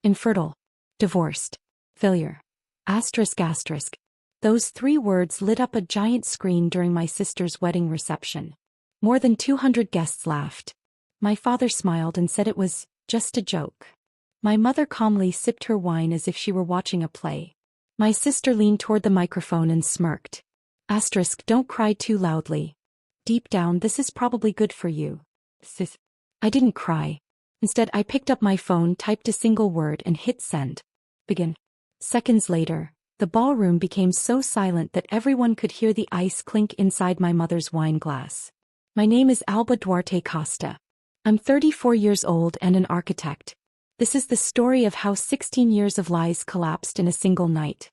Infertile. Divorced. Failure. Asterisk asterisk. Those 3 words lit up a giant screen during my sister's wedding reception. More than 200 guests laughed. My father smiled and said it was just a joke. My mother calmly sipped her wine as if she were watching a play. My sister leaned toward the microphone and smirked. Asterisk, don't cry too loudly. Deep down, this is probably good for you. Sis. I didn't cry. Instead, I picked up my phone, typed a single word, and hit send. Begin. Seconds later, the ballroom became so silent that everyone could hear the ice clink inside my mother's wine glass. My name is Alba Duarte Costa. I'm 34 years old and an architect. This is the story of how 16 years of lies collapsed in a single night.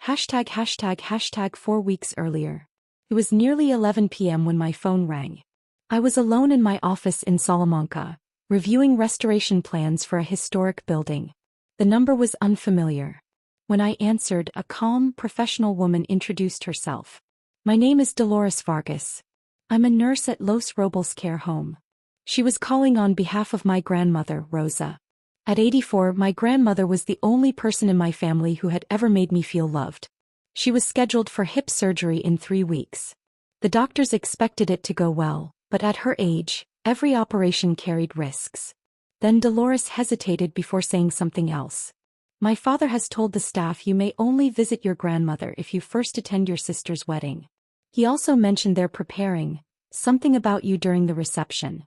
#####. 4 weeks earlier. It was nearly 11 p.m. when my phone rang. I was alone in my office in Salamanca, reviewing restoration plans for a historic building. The number was unfamiliar. When I answered, a calm, professional woman introduced herself. My name is Dolores Vargas. I'm a nurse at Los Robles Care Home. She was calling on behalf of my grandmother, Rosa. At 84, my grandmother was the only person in my family who had ever made me feel loved. She was scheduled for hip surgery in 3 weeks. The doctors expected it to go well, but at her age, every operation carried risks. Then Dolores hesitated before saying something else. My father has told the staff you may only visit your grandmother if you first attend your sister's wedding. He also mentioned they're preparing something about you during the reception.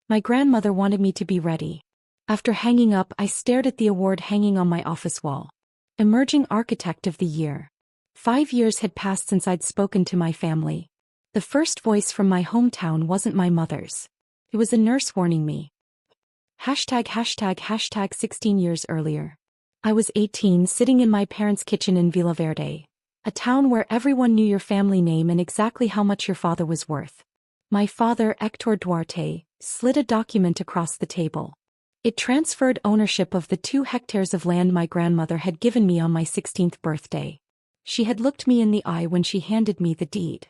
My grandmother wanted me to be ready. After hanging up, I stared at the award hanging on my office wall. Emerging Architect of the Year. 5 years had passed since I'd spoken to my family. The first voice from my hometown wasn't my mother's. It was a nurse warning me. #### 16 years earlier. I was 18, sitting in my parents' kitchen in Villaverde, a town where everyone knew your family name and exactly how much your father was worth. My father, Hector Duarte, slid a document across the table. It transferred ownership of the 2 hectares of land my grandmother had given me on my 16th birthday. She had looked me in the eye when she handed me the deed.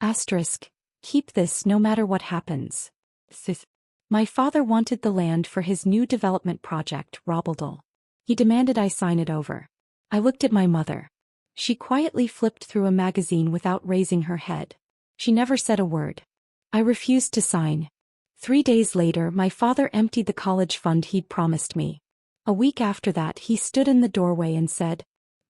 Asterisk, keep this no matter what happens. Sis. My father wanted the land for his new development project, Robledal. He demanded I sign it over. I looked at my mother. She quietly flipped through a magazine without raising her head. She never said a word. I refused to sign. 3 days later, my father emptied the college fund he'd promised me. A week after that, he stood in the doorway and said,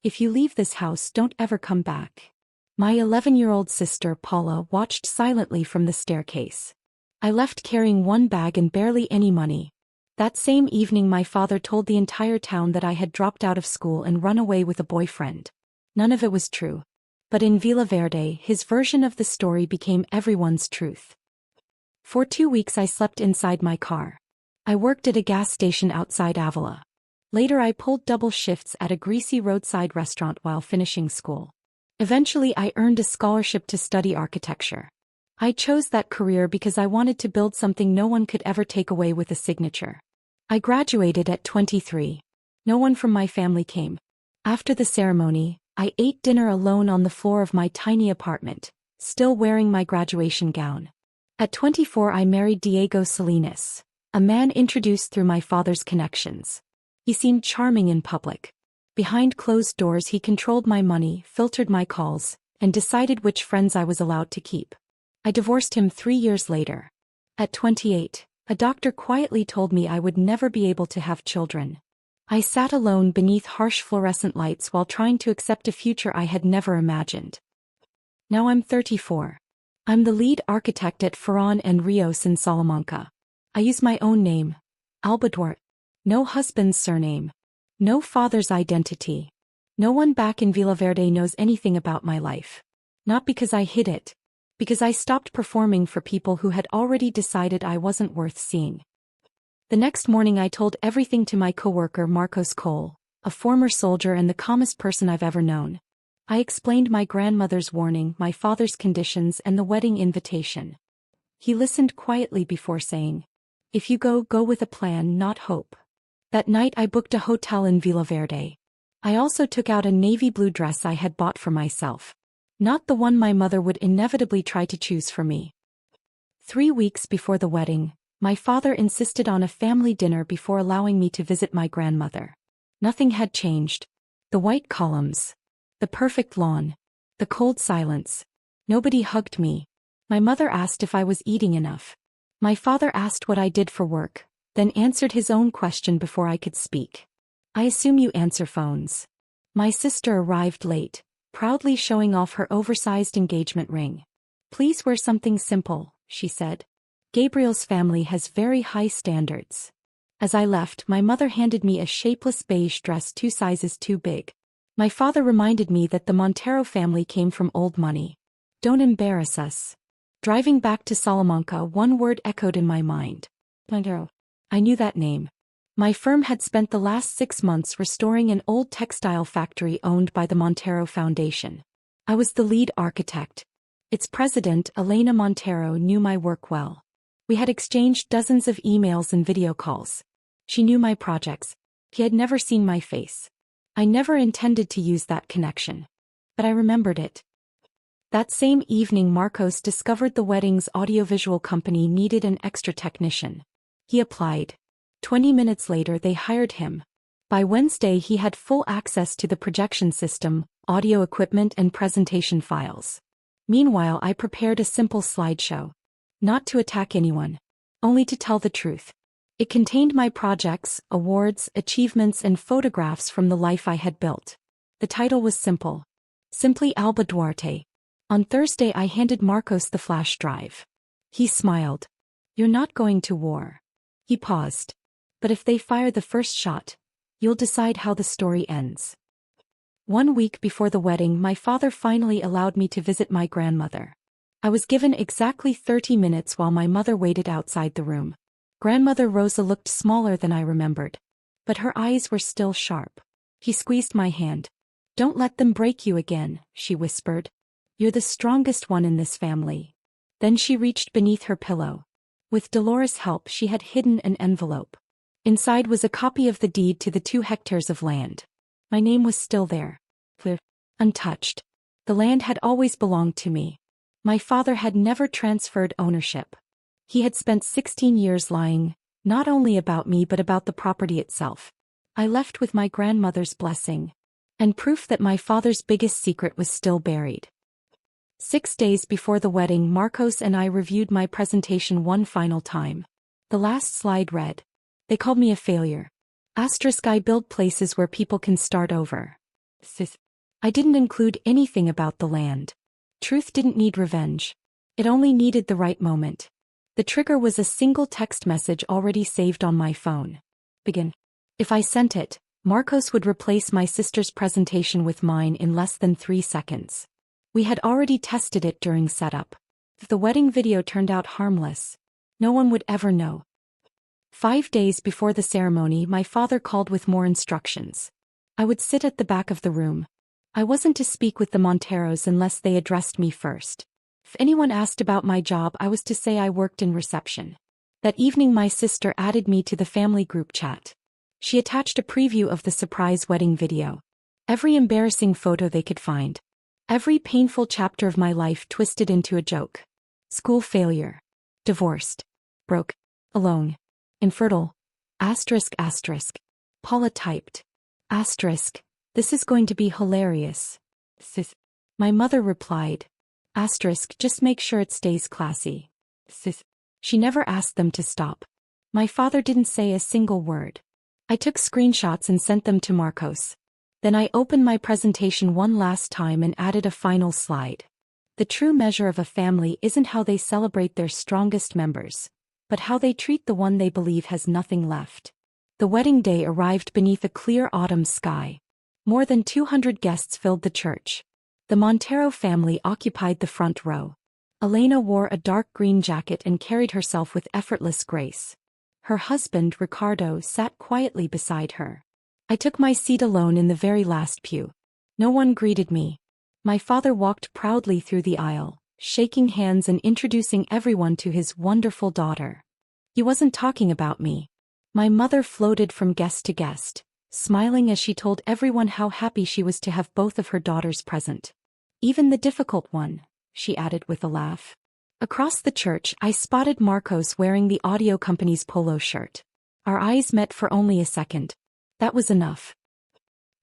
"If you leave this house, don't ever come back." My 11-year-old sister, Paula, watched silently from the staircase. I left carrying 1 bag and barely any money. That same evening, my father told the entire town that I had dropped out of school and run away with a boyfriend. None of it was true. But in Villaverde, his version of the story became everyone's truth. For 2 weeks I slept inside my car. I worked at a gas station outside Avila. Later I pulled double shifts at a greasy roadside restaurant while finishing school. Eventually I earned a scholarship to study architecture. I chose that career because I wanted to build something no one could ever take away with a signature. I graduated at 23. No one from my family came. After the ceremony, I ate dinner alone on the floor of my tiny apartment, still wearing my graduation gown. At 24 I married Diego Salinas, a man introduced through my father's connections. He seemed charming in public. Behind closed doors he controlled my money, filtered my calls, and decided which friends I was allowed to keep. I divorced him 3 years later. At 28, a doctor quietly told me I would never be able to have children. I sat alone beneath harsh fluorescent lights while trying to accept a future I had never imagined. Now I'm 34. I'm the lead architect at Ferran and Rios in Salamanca. I use my own name, Alba Duarte. No husband's surname. No father's identity. No one back in Villaverde knows anything about my life. Not because I hid it. Because I stopped performing for people who had already decided I wasn't worth seeing. The next morning I told everything to my coworker Marcos Cole, a former soldier and the calmest person I've ever known. I explained my grandmother's warning, my father's conditions, and the wedding invitation. He listened quietly before saying, "If you go, go with a plan, not hope." That night I booked a hotel in Villaverde. I also took out a navy blue dress I had bought for myself. Not the one my mother would inevitably try to choose for me. 3 weeks before the wedding, My father insisted on a family dinner before allowing me to visit my grandmother. Nothing had changed. The white columns. The perfect lawn. The cold silence. Nobody hugged me. My mother asked if I was eating enough. My father asked what I did for work, then answered his own question before I could speak. I assume you answer phones. My sister arrived late, proudly showing off her oversized engagement ring. Please wear something simple, she said. Gabriel's family has very high standards. As I left, my mother handed me a shapeless beige dress 2 sizes too big. My father reminded me that the Montero family came from old money. Don't embarrass us. Driving back to Salamanca, one word echoed in my mind. Montero. I knew that name. My firm had spent the last 6 months restoring an old textile factory owned by the Montero Foundation. I was the lead architect. Its president, Elena Montero, knew my work well. We had exchanged dozens of emails and video calls. She knew my projects. He had never seen my face. I never intended to use that connection. But I remembered it. That same evening, Marcos discovered the wedding's audiovisual company needed an extra technician. He applied. 20 minutes later, they hired him. By Wednesday, he had full access to the projection system, audio equipment, and presentation files. Meanwhile, I prepared a simple slideshow. Not to attack anyone. Only to tell the truth. It contained my projects, awards, achievements, and photographs from the life I had built. The title was simple. Simply Alba Duarte. On Thursday, I handed Marcos the flash drive. He smiled. You're not going to war. He paused. But if they fire the first shot, you'll decide how the story ends. 1 week before the wedding, my father finally allowed me to visit my grandmother. I was given exactly 30 minutes while my mother waited outside the room. Grandmother Rosa looked smaller than I remembered. But her eyes were still sharp. He squeezed my hand. Don't let them break you again, she whispered. You're the strongest one in this family. Then she reached beneath her pillow. With Dolores' help, she had hidden an envelope. Inside was a copy of the deed to the 2 hectares of land. My name was still there. Clear. Untouched. The land had always belonged to me. My father had never transferred ownership. He had spent 16 years lying, not only about me but about the property itself. I left with my grandmother's blessing. And proof that my father's biggest secret was still buried. 6 days before the wedding, Marcos and I reviewed my presentation one final time. The last slide read. They called me a failure. I build places where people can start over. I didn't include anything about the land. Truth didn't need revenge. It only needed the right moment. The trigger was a single text message already saved on my phone. Begin. If I sent it, Marcos would replace my sister's presentation with mine in less than 3 seconds. We had already tested it during setup. If the wedding video turned out harmless, no one would ever know. 5 days before the ceremony, my father called with more instructions. I would sit at the back of the room. I wasn't to speak with the Monteros unless they addressed me first. If anyone asked about my job, I was to say I worked in reception. That evening, my sister added me to the family group chat. She attached a preview of the surprise wedding video. Every embarrassing photo they could find. Every painful chapter of my life twisted into a joke. School failure. Divorced. Broke. Alone. Infertile. Asterisk asterisk. Paula typed. Asterisk. This is going to be hilarious. Sis. My mother replied. Asterisk, just make sure it stays classy. Sis. She never asked them to stop. My father didn't say a single word. I took screenshots and sent them to Marcos. Then I opened my presentation one last time and added a final slide. The true measure of a family isn't how they celebrate their strongest members, but how they treat the one they believe has nothing left. The wedding day arrived beneath a clear autumn sky. More than 200 guests filled the church. The Montero family occupied the front row. Elena wore a dark green jacket and carried herself with effortless grace. Her husband, Ricardo, sat quietly beside her. I took my seat alone in the very last pew. No one greeted me. My father walked proudly through the aisle, shaking hands and introducing everyone to his wonderful daughter. He wasn't talking about me. My mother floated from guest to guest, smiling as she told everyone how happy she was to have both of her daughters present. Even the difficult one, she added with a laugh. Across the church, I spotted Marcos wearing the audio company's polo shirt. Our eyes met for only a second. That was enough.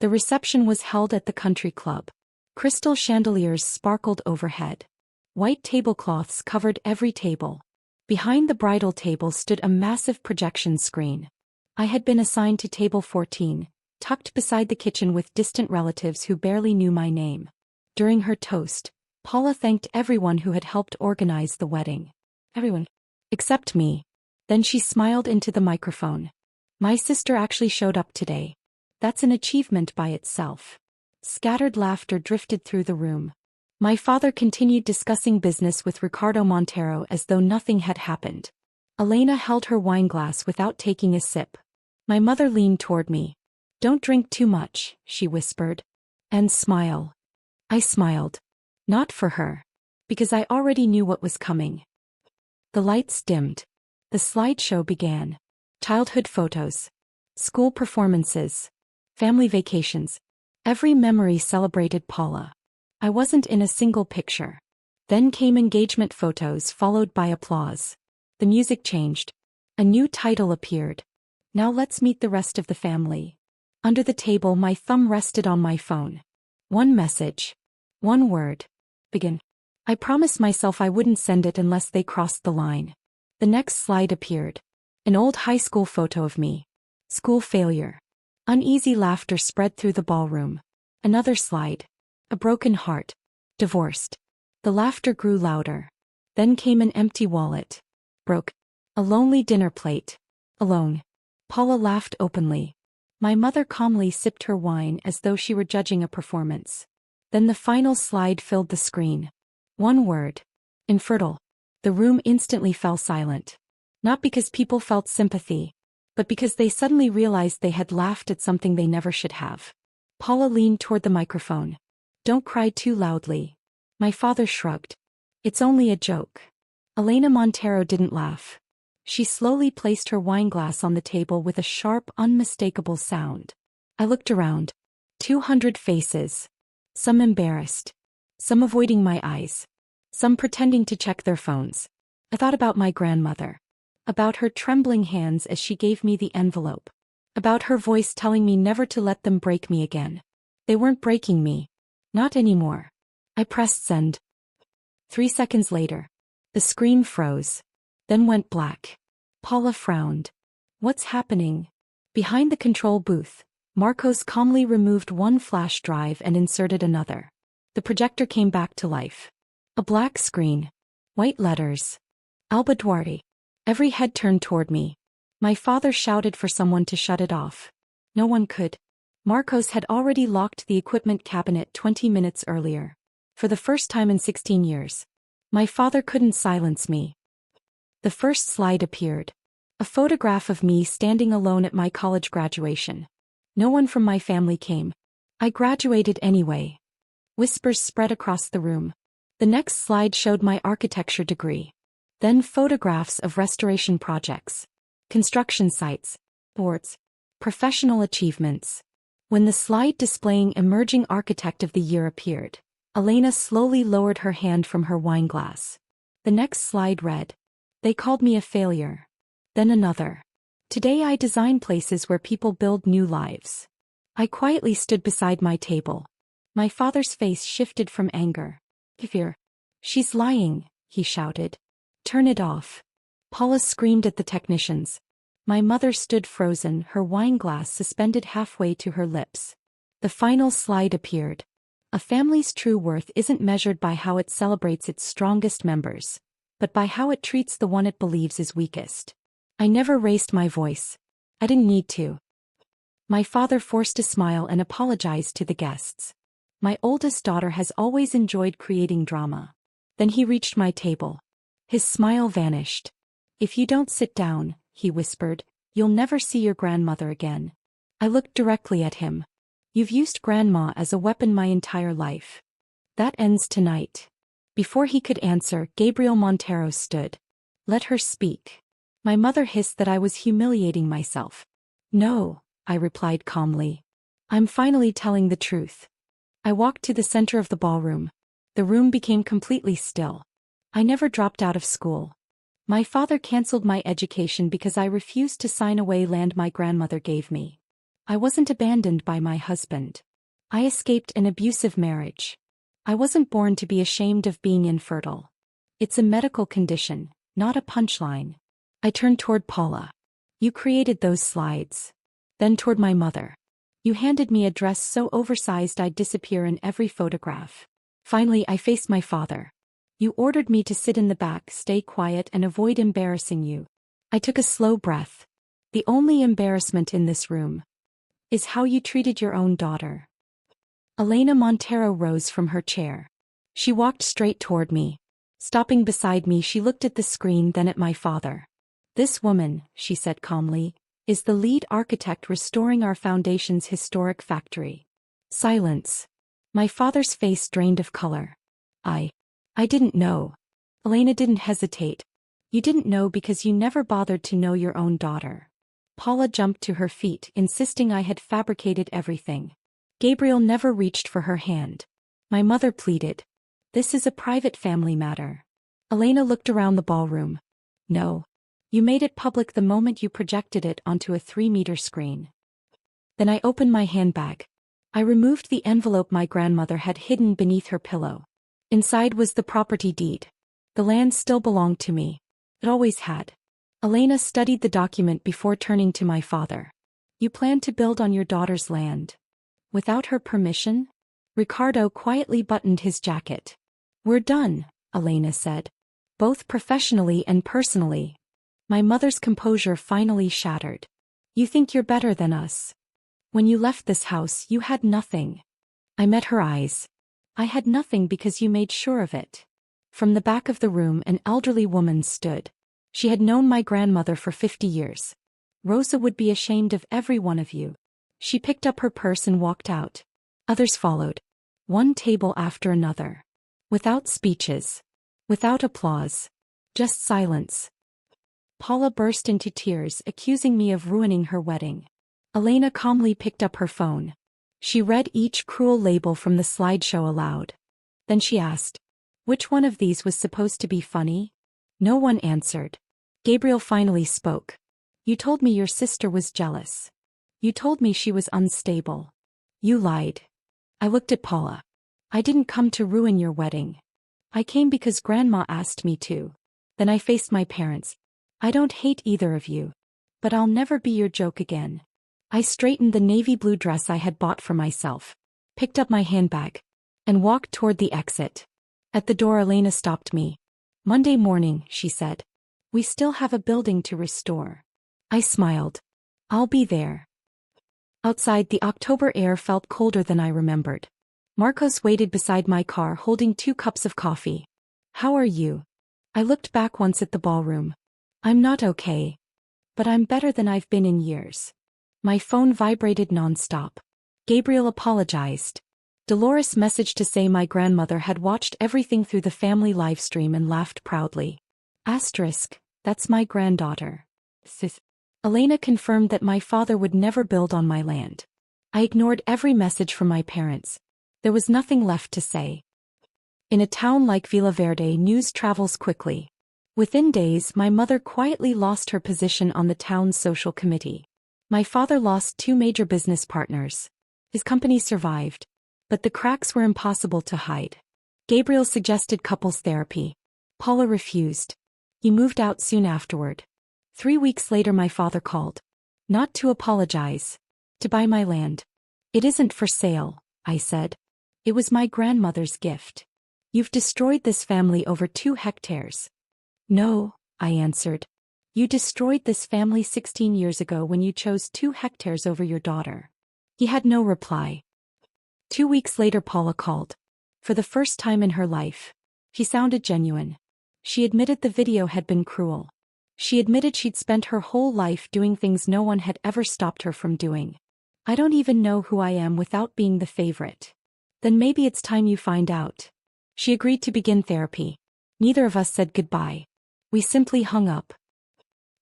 The reception was held at the country club. Crystal chandeliers sparkled overhead. White tablecloths covered every table. Behind the bridal table stood a massive projection screen. I had been assigned to table 14, tucked beside the kitchen with distant relatives who barely knew my name. During her toast, Paula thanked everyone who had helped organize the wedding. Everyone. Except me. Then she smiled into the microphone. My sister actually showed up today. That's an achievement by itself. Scattered laughter drifted through the room. My father continued discussing business with Ricardo Montero as though nothing had happened. Elena held her wineglass without taking a sip. My mother leaned toward me. "Don't drink too much," she whispered. "And smile." I smiled. Not for her. Because I already knew what was coming. The lights dimmed. The slideshow began. Childhood photos. School performances. Family vacations. Every memory celebrated Paula. I wasn't in a single picture. Then came engagement photos followed by applause. The music changed. A new title appeared. Now let's meet the rest of the family. Under the table my thumb rested on my phone. One message. One word. Begin. I promised myself I wouldn't send it unless they crossed the line. The next slide appeared. An old high school photo of me. School failure. Uneasy laughter spread through the ballroom. Another slide. A broken heart. Divorced. The laughter grew louder. Then came an empty wallet. Broke. A lonely dinner plate. Alone. Paula laughed openly. My mother calmly sipped her wine as though she were judging a performance. Then the final slide filled the screen. One word. Infertile. The room instantly fell silent. Not because people felt sympathy, but because they suddenly realized they had laughed at something they never should have. Paula leaned toward the microphone. "Don't cry too loudly." My father shrugged. "It's only a joke." Elena Montero didn't laugh. She slowly placed her wineglass on the table with a sharp, unmistakable sound. I looked around. 200 faces. Some embarrassed. Some avoiding my eyes. Some pretending to check their phones. I thought about my grandmother. About her trembling hands as she gave me the envelope. About her voice telling me never to let them break me again. They weren't breaking me. Not anymore. I pressed send. 3 seconds later. The screen froze. Then went black. Paula frowned. "What's happening?" Behind the control booth, Marcos calmly removed one flash drive and inserted another. The projector came back to life. A black screen. White letters. Alba Duarte. Every head turned toward me. My father shouted for someone to shut it off. No one could. Marcos had already locked the equipment cabinet 20 minutes earlier. For the first time in 16 years. My father couldn't silence me. The first slide appeared. A photograph of me standing alone at my college graduation. No one from my family came. I graduated anyway. Whispers spread across the room. The next slide showed my architecture degree. Then photographs of restoration projects. Construction sites. Boards. Professional achievements. When the slide displaying Emerging Architect of the Year appeared, Elena slowly lowered her hand from her wineglass. The next slide read, "They called me a failure." Then another. "Today I design places where people build new lives." I quietly stood beside my table. My father's face shifted from anger. "Fear. She's lying," he shouted. "Turn it off." Paula screamed at the technicians. My mother stood frozen, her wineglass suspended halfway to her lips. The final slide appeared. A family's true worth isn't measured by how it celebrates its strongest members, but by how it treats the one it believes is weakest. I never raised my voice. I didn't need to. My father forced a smile and apologized to the guests. My oldest daughter has always enjoyed creating drama. Then he reached my table. His smile vanished. "If you don't sit down," he whispered, "you'll never see your grandmother again." I looked directly at him. "You've used Grandma as a weapon my entire life. That ends tonight." Before he could answer, Gabriel Montero stood. "Let her speak." My mother hissed that I was humiliating myself. "No," I replied calmly. "I'm finally telling the truth." I walked to the center of the ballroom. The room became completely still. I never dropped out of school. My father canceled my education because I refused to sign away land my grandmother gave me. I wasn't abandoned by my husband. I escaped an abusive marriage. I wasn't born to be ashamed of being infertile. It's a medical condition, not a punchline. I turned toward Paula. You created those slides. Then toward my mother. You handed me a dress so oversized I'd disappear in every photograph. Finally, I faced my father. You ordered me to sit in the back, stay quiet, and avoid embarrassing you. I took a slow breath. The only embarrassment in this room is how you treated your own daughter. Elena Montero rose from her chair. She walked straight toward me. Stopping beside me, she looked at the screen, then at my father. This woman, she said calmly, is the lead architect restoring our foundation's historic factory. Silence. My father's face drained of color. I didn't know. Elena didn't hesitate. You didn't know because you never bothered to know your own daughter. Paula jumped to her feet, insisting I had fabricated everything. Gabriel never reached for her hand. My mother pleaded. This is a private family matter. Elena looked around the ballroom. No. You made it public the moment you projected it onto a 3-meter screen. Then I opened my handbag. I removed the envelope my grandmother had hidden beneath her pillow. Inside was the property deed. The land still belonged to me. It always had. Elena studied the document before turning to my father. You plan to build on your daughter's land. Without her permission? Ricardo quietly buttoned his jacket. We're done, Elena said. Both professionally and personally. My mother's composure finally shattered. You think you're better than us. When you left this house, you had nothing. I met her eyes. I had nothing because you made sure of it. From the back of the room, an elderly woman stood. She had known my grandmother for 50 years. Rosa would be ashamed of every one of you. She picked up her purse and walked out. Others followed. One table after another. Without speeches. Without applause. Just silence. Paula burst into tears, accusing me of ruining her wedding. Elena calmly picked up her phone. She read each cruel label from the slideshow aloud. Then she asked, which one of these was supposed to be funny? No one answered. Gabriel finally spoke. You told me your sister was jealous. You told me she was unstable. You lied. I looked at Paula. I didn't come to ruin your wedding. I came because Grandma asked me to. Then I faced my parents. I don't hate either of you. But I'll never be your joke again. I straightened the navy blue dress I had bought for myself, picked up my handbag, and walked toward the exit. At the door, Elena stopped me. Monday morning, she said. We still have a building to restore. I smiled. I'll be there. Outside, the October air felt colder than I remembered. Marcos waited beside my car holding 2 cups of coffee. How are you? I looked back once at the ballroom. I'm not okay. But I'm better than I've been in years. My phone vibrated nonstop. Gabriel apologized. Dolores messaged to say my grandmother had watched everything through the family livestream and laughed proudly. Asterisk, that's my granddaughter. Sis. Elena confirmed that my father would never build on my land. I ignored every message from my parents. There was nothing left to say. In a town like Villaverde, news travels quickly. Within days, my mother quietly lost her position on the town's social committee. My father lost 2 major business partners. His company survived, but the cracks were impossible to hide. Gabriel suggested couples therapy. Paula refused. He moved out soon afterward. 3 weeks later, my father called. Not to apologize. To buy my land. It isn't for sale, I said. It was my grandmother's gift. You've destroyed this family over 2 hectares. No, I answered. You destroyed this family 16 years ago when you chose 2 hectares over your daughter. He had no reply. 2 weeks later, Paula called. For the first time in her life. She sounded genuine. She admitted the video had been cruel. She admitted she'd spent her whole life doing things no one had ever stopped her from doing. I don't even know who I am without being the favorite. Then maybe it's time you find out. She agreed to begin therapy. Neither of us said goodbye. We simply hung up.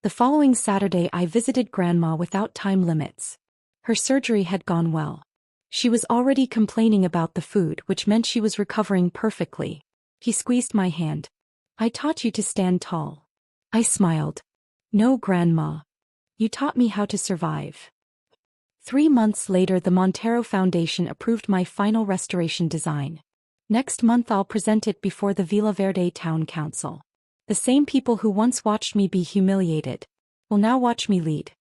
The following Saturday, I visited Grandma without time limits. Her surgery had gone well. She was already complaining about the food, which meant she was recovering perfectly. He squeezed my hand. I taught you to stand tall. I smiled. No, Grandma. You taught me how to survive. 3 months later, the Montero Foundation approved my final restoration design. Next month I'll present it before the Vila Verde Town Council. The same people who once watched me be humiliated will now watch me lead.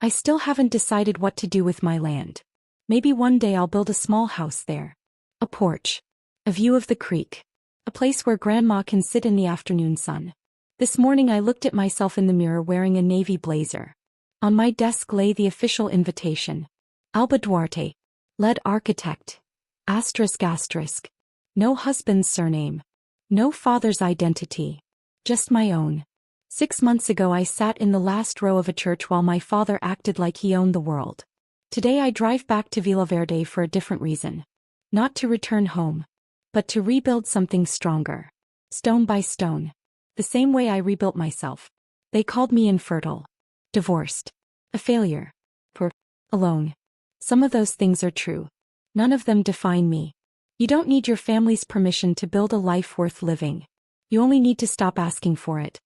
I still haven't decided what to do with my land. Maybe one day I'll build a small house there. A porch. A view of the creek. A place where Grandma can sit in the afternoon sun. This morning I looked at myself in the mirror wearing a navy blazer. On my desk lay the official invitation. Alba Duarte. Lead architect. ***. No husband's surname. No father's identity. Just my own. 6 months ago I sat in the last row of a church while my father acted like he owned the world. Today I drive back to Vila Verde for a different reason. Not to return home, but to rebuild something stronger. Stone by stone. The same way I rebuilt myself. They called me infertile. Divorced. A failure. Poor. Alone. Some of those things are true. None of them define me. You don't need your family's permission to build a life worth living. You only need to stop asking for it.